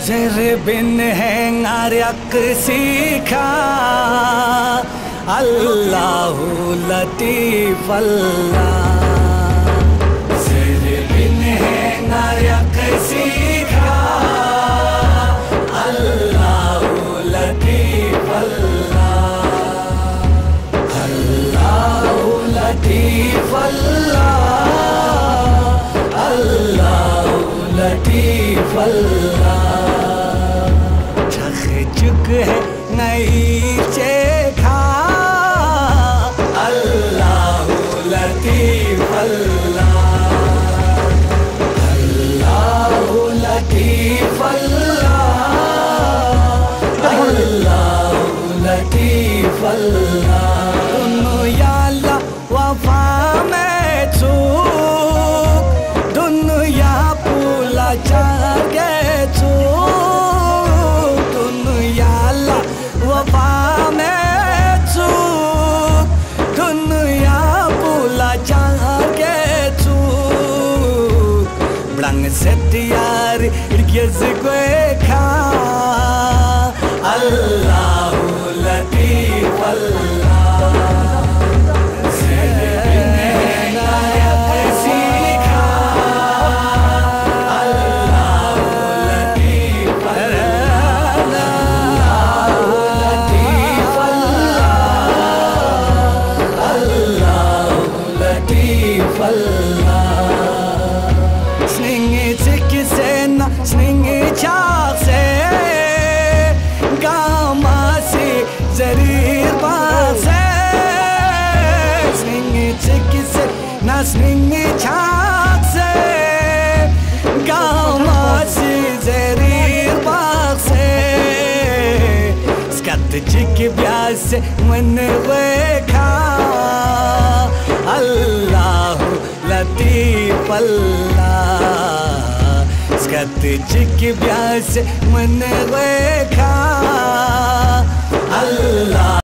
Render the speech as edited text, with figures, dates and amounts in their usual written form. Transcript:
ज़र बिन है नारक सीखा अल्लाहु लतीफ अल्लाह। ज़र बिन है नारक सीखा अल्लाहु लतीफ अल्लाह। अल्लाहु लतीफ अल्लाह। अल्लाहु लतीफ अल्लाह। चुक है नई चेखा अल्लाहु लतीफ अल्लाह। अल्लाहु लतीफ अल्लाह। अल्लाहु लतीफ अल्लाह। दुनिया ला वफा में चूक दुनिया पुला जागे Setiyar gezgwe kha Allahu latif Allah। Sningi chakse gamasi zarir paase sningi chikse na sningi chakse gamasi zarir paase skat chik byas man rekha Allahu latif Allah। Skat chik byas man rekha Allah।